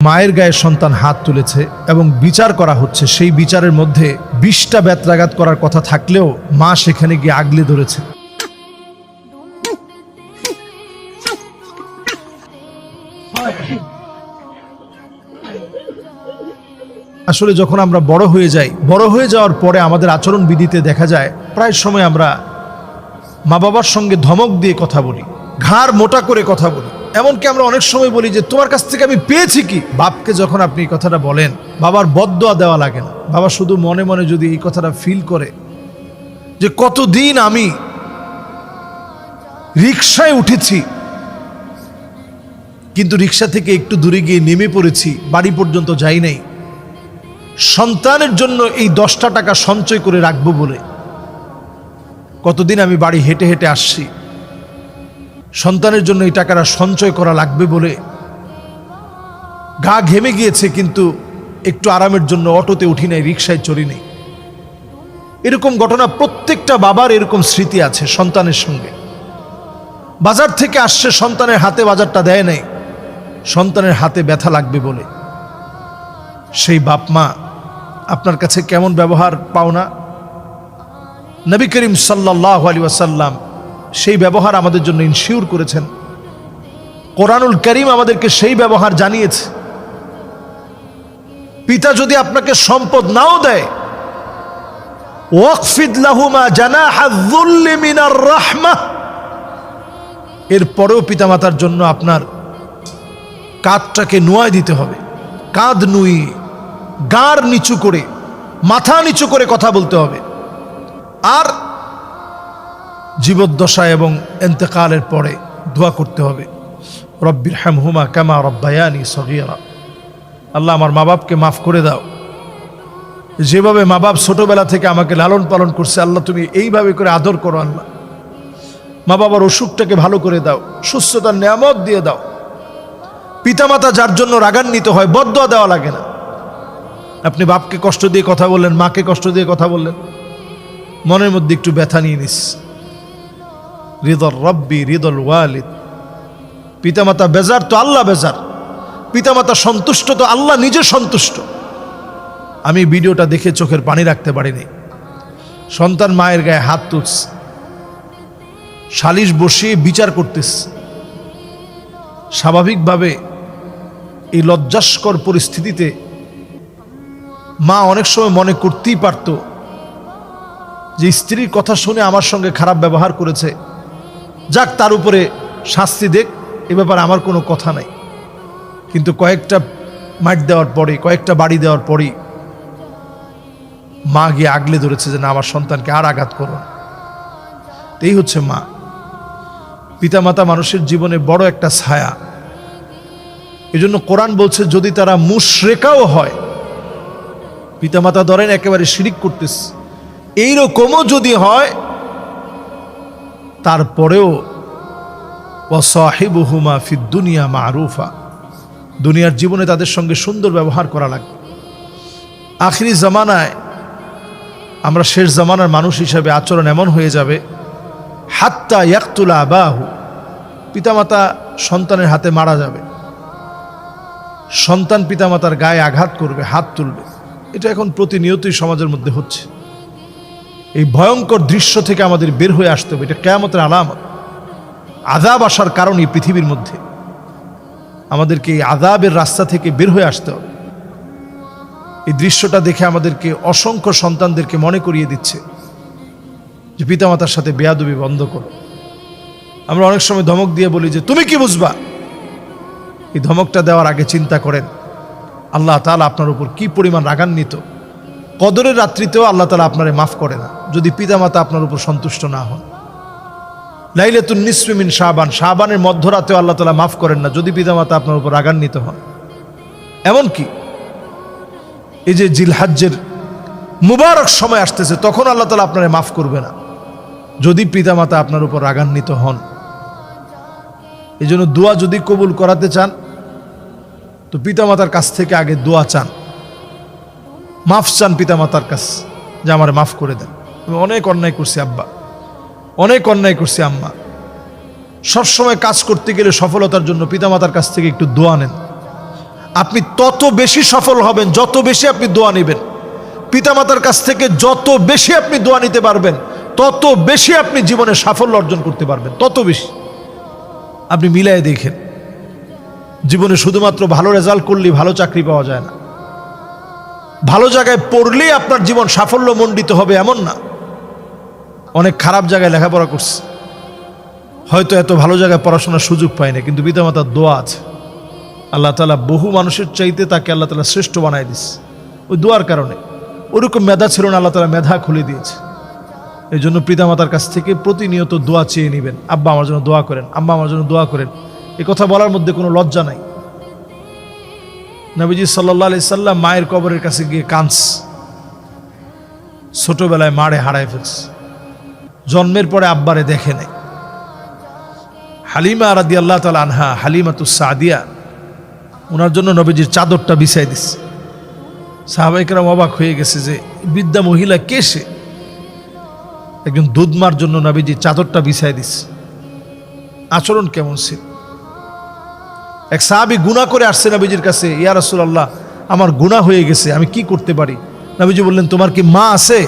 মায়ের গায়ে সন্তান হাত তুলেছে এবং বিচার করা হচ্ছে, সেই বিচারের মধ্যে 20টা বেত্রাঘাত করার কথা থাকলেও মা সেখানে গিয়ে আগলে ধরেছে। আসলে যখন আমরা বড় হয়ে যাই, বড় হয়ে যাওয়ার পরে আমাদের আচরণ বিধিতে দেখা যায় প্রায় সময় আমরা মা বাবার সঙ্গে ধমক দিয়ে কথা বলি, ঘাড় মোটা করে কথা বলি, এমনকি আমরা অনেক সময় বলি যে তোমার কাছ থেকে আমি পেয়েছি কি। বাপকে যখন আপনি এই কথাটা বলেন, বাবার বদদোয়া দেওয়া লাগে না। বাবা শুধু মনে মনে যদি এই কথাটা ফিল করে যে কতদিন আমি রিকশায় উঠেছি, কিন্তু রিকশা থেকে একটু দূরে গিয়ে নেমে পড়েছি, বাড়ি পর্যন্ত যাই নাই, সন্তানের জন্য এই 10টা টাকা সঞ্চয় করে রাখবো বলে কতদিন আমি বাড়ি হেঁটে হেঁটে আসছি, সন্তানের জন্য এই টাকাটা সঞ্চয় করা লাগবে বলে গা ঘেমে গিয়েছে, কিন্তু একটু আরামের জন্য অটোতে উঠি নাই, রিকশায় চড়ি নেই। এরকম ঘটনা প্রত্যেকটা বাবার এরকম স্মৃতি আছে সন্তানের সঙ্গে। বাজার থেকে আসছে, সন্তানের হাতে বাজারটা দেয় নাই, সন্তানের হাতে ব্যথা লাগবে বলে। সেই বাপ মা আপনার কাছে কেমন ব্যবহার পাও না? নবী করিম সাল্লাল্লাহু আলাইহি ওয়াসাল্লাম সেই ব্যবহার আমাদের জন্য ইনশিওর করেছেন। কোরআনুল কারীম আমাদেরকে সেই ব্যবহার জানিয়েছে। পিতা যদি আপনাকে সম্পদ নাও দেয়, ওয়াকফিদ লাহুমা জানাহা যুল্লি মিনার রাহমাহ, এরপরেও পিতামাতার জন্য আপনার কাঁধটাকে নুয়ায় দিতে হবে। কাঁধ নুয়ে, গাড় নিচু করে, মাথা নিচু করে কথা বলতে হবে। আর জীবদ্দশা এবং ইন্তেকালের পরে দোয়া করতে হবে, রব্বিরহামহুমা কামা রব্বায়ানি সগীরা। আল্লাহ আমার মা বাপকে মাফ করে দাও, যেভাবে মা বাপ ছোটবেলা থেকে আমাকে লালন পালন করছে, আল্লাহ তুমি এইভাবে করে আদর করো। আল্লাহ মা বাবার অসুখটাকে ভালো করে দাও, সুস্থতার নিয়ামত দিয়ে দাও। পিতামাতা যার জন্য রাগান্বিত হয়, বদদোয়া দেওয়া লাগে না। আপনি বাপকে কষ্ট দিয়ে কথা বললেন, মাকে কষ্ট দিয়ে কথা বললেন, মনের মধ্যে একটু ব্যথা নিয়ে নিস। রিদল রব্বি রিদল ওয়ালিদ, পিতামাতা বেজার তো আল্লাহ বেজার, পিতামাতা সন্তুষ্ট তো আল্লাহ নিজে সন্তুষ্ট। আমি ভিডিওটা দেখে চোখের পানি রাখতে পারিনি। সন্তান মায়ের গায়ে হাত তুলছে, সালিশ বসিয়ে বিচার করতেছে। স্বাভাবিকভাবে এই লজ্জাস্কর পরিস্থিতিতে মা অনেক সময় মনে করতেই পারত যে স্ত্রীর কথা শুনে আমার সঙ্গে খারাপ ব্যবহার করেছে, যাক তার উপরে শাস্তি দেখ, এ ব্যাপারে আমার কোনো কথা নাই। কিন্তু কয়েকটা মাইট দেওয়ার পরে, কয়েকটা বাড়ি দেওয়ার পরেই মা গিয়ে আগলে ধরেছে যে না, আমার সন্তানকে আর আঘাত করো না। এই হচ্ছে মা। পিতামাতা মানুষের জীবনে বড় একটা ছায়া। এজন্য কোরআন বলছে যদি তারা মুশরিকাও হয়, পিতামাতা ধরেন একেবারে শিরিক করতেছে, এইরকমও যদি হয়, তারপরেও ওয়াসাহিবুহুমা ফিদ দুনিয়া মারুফা, দুনিয়ার জীবনে তাদের সঙ্গে সুন্দর ব্যবহার করা লাগবে। আখিরি জামানায় আমরা শেষ জামানার মানুষ হিসাবে আচরণ এমন হয়ে যাবে, হাত্তা ইয়াকতুলা আবাহু, পিতামাতা সন্তানের হাতে মারা যাবে, সন্তান পিতামাতার গায়ে আঘাত করবে, হাত তুলবে। এটা এখন প্রতিনিয়তই সমাজের মধ্যে হচ্ছে। এই ভয়ঙ্কর দৃশ্য থেকে আমাদের বের হয়ে আসতে হবে। এটা কিয়ামতের আলামত। আযাব আসার কারণ এই পৃথিবীর মধ্যে, আমাদেরকে এই আযাবের রাস্তা থেকে বের হয়ে আসতে হবে। এই দৃশ্যটা দেখে আমাদেরকে অসংখ্য সন্তানদেরকে মনে করিয়ে দিচ্ছে যে পিতামাতার সাথে বেয়াদবি বন্ধ করো। আমরা অনেক সময় ধমক দিয়ে বলি যে তুমি কি বুঝবা। এই ধমকটা দেওয়ার আগে চিন্তা করেন আল্লাহ তাআলা আপনার উপর কি পরিমাণ রাগান্বিত। কদরের রাত্রিতেও আল্লাহ তাআলা আপনারে মাফ করে না যদি পিতামাতা আপনার উপর সন্তুষ্ট না হন। লাইলাতুন নিসফি মিন শাবান, শাবানের মধ্যরাতেও আল্লাহ তাআলা মাফ করেন না যদি পিতামাতা আপনার উপর রাগান্বিত হন। এমনকি এই যে জিলহজ্জের মুবারক সময় আসতেছে, তখন আল্লাহ তাআলা আপনারে মাফ করবে না যদি পিতামাতা আপনার উপর রাগান্বিত হন। এই জন্য দোয়া যদি কবুল করাতে চান তো পিতামাতার কাছ থেকে আগে দোয়া চান, মাফ চান পিতামাতার কাছ, যে আমার মাফ করে দেন, আমি অনেক অন্যায় করছি আব্বা, অনেক অন্যায় করছি আম্মা। সবসময় কাজ করতে গেলে সফলতার জন্য পিতামাতার কাছ থেকে একটু দোয়া নেন। আপনি তত বেশি সফল হবেন যত বেশি আপনি দোয়া নেবেন। পিতামাতার কাছ থেকে যত বেশি আপনি দোয়া নিতে পারবেন তত বেশি আপনি জীবনে সাফল্য অর্জন করতে পারবেন, তত বেশি। আপনি মিলাই দেখেন, জীবনে শুধুমাত্র ভালো রেজাল্ট করলেই ভালো চাকরি পাওয়া যায় না, ভালো জায়গায় পড়লেই আপনার জীবন সাফল্য মণ্ডিত হবে এমন না। অনেক খারাপ জায়গায় লেখাপড়া করছে, হয়তো এত ভালো জায়গায় পড়াশোনার সুযোগ পায় না, কিন্তু পিতামাতার দোয়া আছে। আল্লাহ তাআলা বহু মানুষের চাইতে তাকে আল্লাহ তাআলা শ্রেষ্ঠ বানায় দিচ্ছে ওই দোয়ার কারণে। ওরকম মেধা ছিল না, আল্লাহ তাআলা মেধা খুলে দিয়েছে। এই জন্য পিতামাতার কাছ থেকে প্রতিনিয়ত দোয়া চেয়ে নেবেন। আব্বা আমার জন্য দোয়া করেন, আম্মা আমার জন্য দোয়া করেন, এ কথা বলার মধ্যে কোনো লজ্জা নাই। নবীজি সাল্লাল্লাহু আলাইহি সাল্লাম মায়ের কবরের কাছে গিয়ে কাঁদছে, ছোটবেলায় মারে হারায় ফেলছে, জন্মের পরে আব্বারে দেখে নেই। হালিমা রাদিয়াল্লাহু তাআলা আনহা, হালিমাতুস সাদিয়া, ওনার জন্য নবীজির চাদরটা বিছাই দিচ্ছে। সাহাবায়ে কেরাম অবাক হয়ে গেছে যে বৃদ্ধা মহিলা কে সে? একজন দুধমার জন্য নবীজি চাদরটা বিছাই দিচ্ছে। আচরণ কেমন ছিল? এক সাহাবী গুনাহ করে আসছে নবীজির কাছে, ইয়া রাসূলুল্লাহ আমার গুনাহ হয়ে গেছে, আমি কি করতে পারি? নবীজি বললেন তোমার কি মা আছে?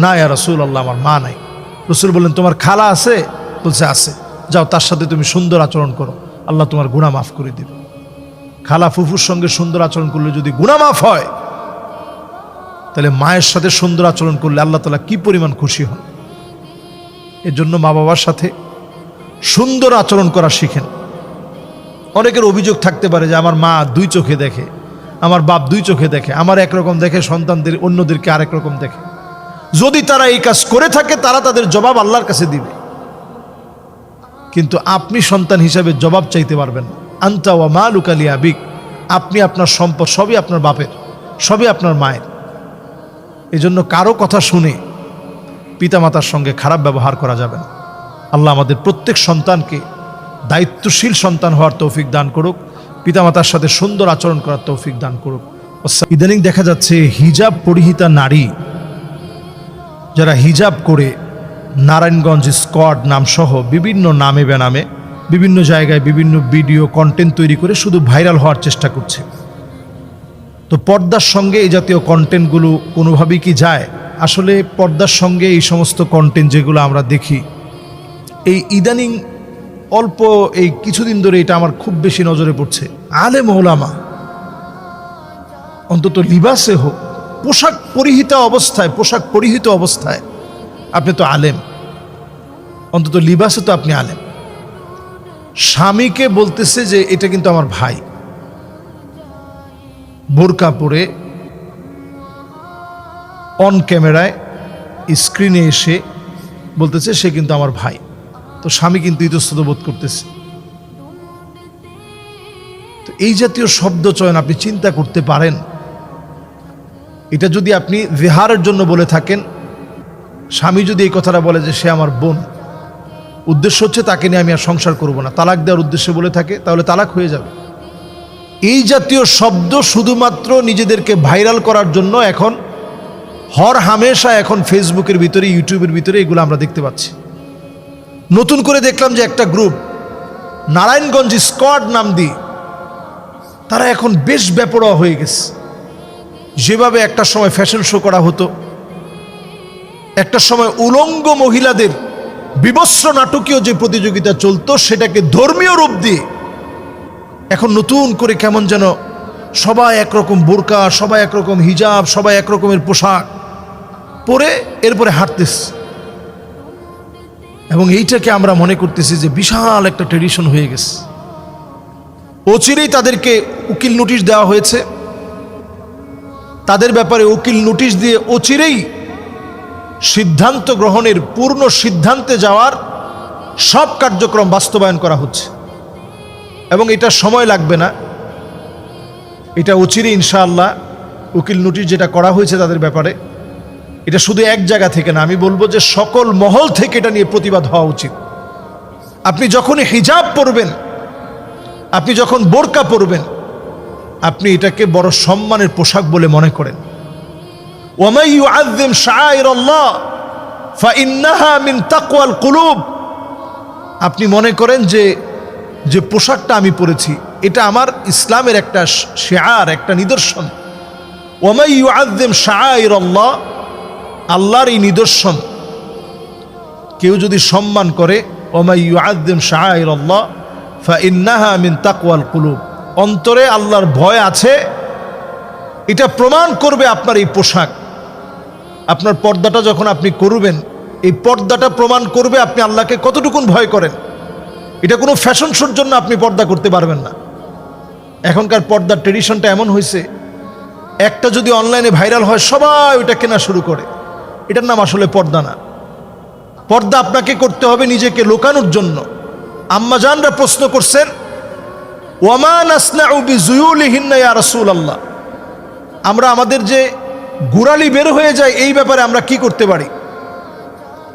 না ইয়া রাসূলুল্লাহ আমার মা নাই। রাসূল বললেন তোমার খালা আছে? বলছে আছে। যাও তার সাথে তুমি সুন্দর আচরণ করো, আল্লাহ তোমার গুনাহ মাফ করে দিবে। খালা ফুফুর সঙ্গে সুন্দর আচরণ করলে যদি গুনাহ মাফ হয়, তাহলে মায়ের সাথে সুন্দর আচরণ করলে আল্লাহ তাআলা কি পরিমাণ খুশি হন। এর জন্য মা বাবার সাথে সুন্দর আচরণ করা শিখেন। অনেকের অভিযোগ থাকতে পারে যে আমার মা দুই চোখে দেখে, আমার বাপ দুই চোখে দেখে, আমার একরকম দেখে, সন্তানদের অন্যদেরকে আরেক রকম দেখে। যদি তারা এই কাজ করে থাকে তারা তাদের জবাব আল্লাহর কাছে দিবে, কিন্তু আপনি সন্তান হিসাবে জবাব চাইতে পারবেন না। আনতা ওয়া মালুকা লিআবিক, আপনি আপনার সম্পদ সবই আপনার বাপের, সবই আপনার মায়ের। এজন্য কারো কথা শুনে পিতামাতার সঙ্গে খারাপ ব্যবহার করা যাবে না। আল্লাহ আমাদের প্রত্যেক সন্তানকে দায়িত্বশীল সন্তান হওয়ার তৌফিক দান করুক, পিতামাতার সাথে সুন্দর আচরণ করার তৌফিক দান করুক। ইদানিং দেখা যাচ্ছে হিজাব পরিহিতা নারী যারা হিজাব করে নারায়ণগঞ্জ স্কোয়াড নামসহ বিভিন্ন নামে বেনামে বিভিন্ন জায়গায় বিভিন্ন ভিডিও কন্টেন্ট তৈরি করে শুধু ভাইরাল হওয়ার চেষ্টা করছে। তো পর্দার সঙ্গে এই জাতীয় কন্টেন্টগুলো কোনোভাবেই কি যায়? আসলে পর্দার সঙ্গে এই সমস্ত কন্টেন্ট যেগুলো আমরা দেখি, এই ইদানিং অল্প এই কিছুদিন ধরে এটা আমার খুব বেশি নজরে পড়ছে। আলেম ওলামা অন্তত লিবাসে হোক, পোশাক পরিহিত অবস্থায় আপনি তো আলেম, অন্তত লিবাসে তো আপনি আলেম। স্বামীকে বলতেছে যে এটা কিন্তু আমার ভাই, বোরকা পরে অন ক্যামেরায় স্ক্রিনে এসে বলতেছে সে কিন্তু আমার ভাই। তো স্বামী কিন্তু ইতস্তত বোধ করতেছে। তো এই জাতীয় শব্দ চয়ন আপনি চিন্তা করতে পারেন, এটা যদি আপনি জেহারের জন্য বলে থাকেন, স্বামী যদি এই কথাটা বলে যে সে আমার বোন, উদ্দেশ্য হচ্ছে তাকে নিয়ে আমি আর সংসার করব না, তালাক দেওয়ার উদ্দেশ্যে বলে থাকে, তাহলে তালাক হয়ে যাবে। এই জাতীয় শব্দ শুধুমাত্র নিজেদেরকে ভাইরাল করার জন্য এখন হর হামেশা এখন ফেসবুকের ভিতরে, ইউটিউবের ভিতরে এগুলো আমরা দেখতে পাচ্ছি। নতুন করে দেখলাম যে একটা গ্রুপ নারায়ণগঞ্জ স্কোয়াড নাম দিয়ে তারা এখন বেশ বেপরোয়া হয়ে গেছে। যেভাবে একটা সময় ফ্যাশন শো করা হতো, একটা সময় উলঙ্গ মহিলাদের বিবস্ত্র নাটকীয় যে প্রতিযোগিতা চলতো, সেটাকে ধর্মীয় রূপ দিয়ে এখন নতুন করে কেমন যেন সবাই একরকম বোরকা, সবাই একরকম হিজাব, সবাই একরকমের পোশাক পরে এরপরে হাঁটতেছে। এবং এইটাকে আমরা মনে করতেছি যে বিশাল একটা ট্রেডিশন হয়ে গেছে। অচিরেই তাদেরকে উকিল নোটিশ দেওয়া হয়েছে, তাদের ব্যাপারে উকিল নোটিশ দিয়ে অচিরেই সিদ্ধান্ত গ্রহণের, পূর্ণ সিদ্ধান্তে যাওয়ার সব কার্যক্রম বাস্তবায়ন করা হচ্ছে। এবং এটা সময় লাগবে না, এটা অচিরেই ইনশাআল্লাহ উকিল নোটিশ যেটা করা হয়েছে তাদের ব্যাপারে, এটা শুধু এক জায়গা থেকে না, আমি বলবো যে সকল মহল থেকে এটা নিয়ে প্রতিবাদ হওয়া উচিত। আপনি যখনই হিজাব পরবেন, আপনি যখন বোরকা পরবেন, আপনি এটাকে বড় সম্মানের পোশাক বলে মনে করেন। ওয়ামান ইউআযযিম শাআইরাল্লাহ ফাইন্নাহা মিন তাকওয়াল কুলুব। আপনি মনে করেন যে যে পোশাকটা আমি পরেছি এটা আমার ইসলামের একটা শিআর, একটা নিদর্শন। ওয়ামাই ইউআযযিম শাআইরাল্লাহ, আল্লাহর এই নিদর্শন কেউ যদি সম্মান করে, ওয়ামাই ইউআযযিম শাআইরাল্লাহ ফাইন্নাহা মিন তাকওয়াল কুলুব, অন্তরে আল্লাহর ভয় আছে, এটা প্রমাণ করবে আপনার এই পোশাক। আপনার পর্দাটা যখন আপনি করবেন, এই পর্দাটা প্রমাণ করবে আপনি আল্লাহকে কতটুকুন ভয় করেন। এটা কোনো ফ্যাশন শোর জন্য আপনি পর্দা করতে পারবেন না। এখনকার পর্দার ট্রেডিশনটা এমন হয়েছে, একটা যদি অনলাইনে ভাইরাল হয় সবাই ওইটা কেনা শুরু করে। এটার নাম আসলে পর্দা না। পর্দা আপনাকে করতে হবে নিজেকে লুকানোর জন্য। আম্মাজানরা প্রশ্ন করছেন, ওয়ামা নাসনাউ বিজুয়ুলিহিন্না ইয়া রাসূলুল্লাহ, আমরা আমাদের যে গোড়ালি বের হয়ে যায় এই ব্যাপারে আমরা কি করতে পারি?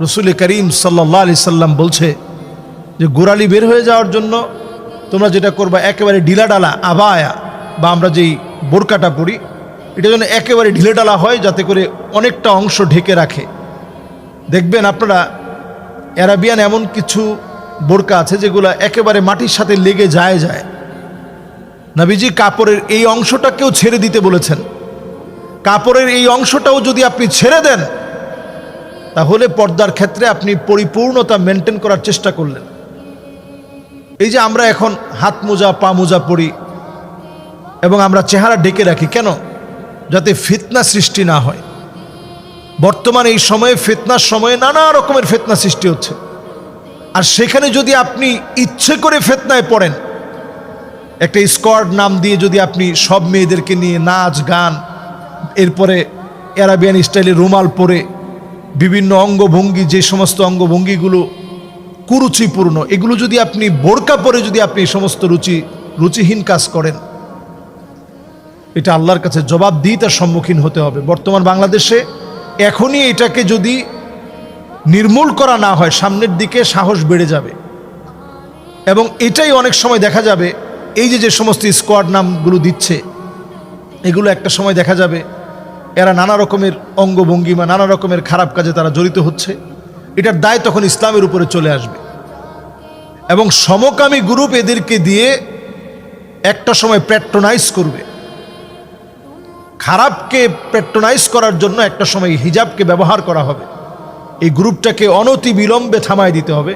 রাসূল করিম সাল্লাল্লাহু আলাইহি সাল্লাম বলছে যে গোড়ালি বের হয়ে যাওয়ার জন্য তোমরা যেটা করবা, একেবারে ঢিলাডালা আবায়া বা আমরা যেই বোরকাটা পরি, এটা যেন একেবারে ঢিলেডালা হয়, যাতে করে অনেকটা অংশ ঢেকে রাখে। দেখবেন আপনারা অ্যারাবিয়ান এমন কিছু বোরকা আছে যেগুলো একেবারে মাটির সাথে লেগে যায়। নবীজি কাপড়ের এই অংশটাকেও ছেড়ে দিতে বলেছেন। কাপড়ের এই অংশটাও যদি আপনি ছেড়ে দেন, তাহলে পর্দার ক্ষেত্রে আপনি পরিপূর্ণতা মেনটেন করার চেষ্টা করলেন। এই যে আমরা এখন হাত মোজা পা মোজা পরি এবং আমরা চেহারা ঢেকে রাখি, কেন? যাতে ফিতনা সৃষ্টি না হয়। বর্তমানে এই সময়ে ফিতনার সময়ে নানা রকমের ফিতনা সৃষ্টি হচ্ছে, আর সেখানে যদি আপনি ইচ্ছে করে ফিতনায় পড়েন, একটা স্কোয়াড নাম দিয়ে যদি আপনি সব মেয়েদেরকে নিয়ে নাচ গান, এরপরে অ্যারাবিয়ান স্টাইলে রুমাল পরে বিভিন্ন অঙ্গভঙ্গি, যে সমস্ত অঙ্গভঙ্গিগুলো কুরুচিপূর্ণ, এগুলো যদি আপনি বোরকা পরে যদি আপনি এই সমস্ত রুচিহীন কাজ করেন, এটা আল্লাহর কাছে জবাবদিহিতার সম্মুখীন হতে হবে। বর্তমান বাংলাদেশে এখনই এটাকে যদি নির্মূল করা না হয়, সামনের দিকে সাহস বেড়ে যাবে। এবং এটাই অনেক সময় দেখা যাবে, এই যে সমস্ত স্কোয়াড নামগুলো দিচ্ছে, এগুলো একটা সময় দেখা যাবে এরা নানা রকমের অঙ্গভঙ্গিমা, নানা রকমের খারাপ কাজে তারা জড়িত হচ্ছে। এটার দায় তখন ইসলামের উপরে চলে আসবে, এবং সমকামী গ্রুপ এদেরকে দিয়ে একটা সময় প্যাট্রোনাইজ করবে। খারাপকে প্যাট্রোনাইজ করার জন্য একটা সময় হিজাবকে ব্যবহার করা হবে। এই গ্রুপটাকে অনতি বিলম্বে থামায় দিতে হবে।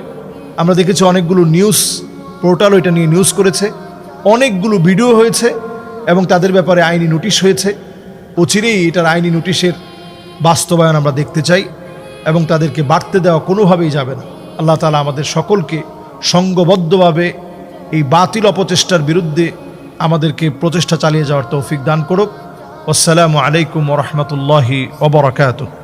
আমরা দেখেছি অনেকগুলো নিউজ পোর্টাল এটা নিয়ে নিউজ করেছে, অনেকগুলো ভিডিও হয়েছে এবং তাদের ব্যাপারে আইনি নোটিশ হয়েছে। অচিরেই এটার আইনি নোটিশের বাস্তবায়ন আমরা দেখতে চাই, এবং তাদেরকে বাড়তে দেওয়া কোনোভাবেই যাবে না। আল্লাহ তাআলা আমাদের সকলকে সংঘবদ্ধভাবে এই বাতিল অপচেষ্টার বিরুদ্ধে আমাদেরকে প্রচেষ্টা চালিয়ে যাওয়ার তৌফিক দান করুক। আসসালামু আলাইকুম ওয়া রাহমাতুল্লাহি ওয়া বারাকাতুহু।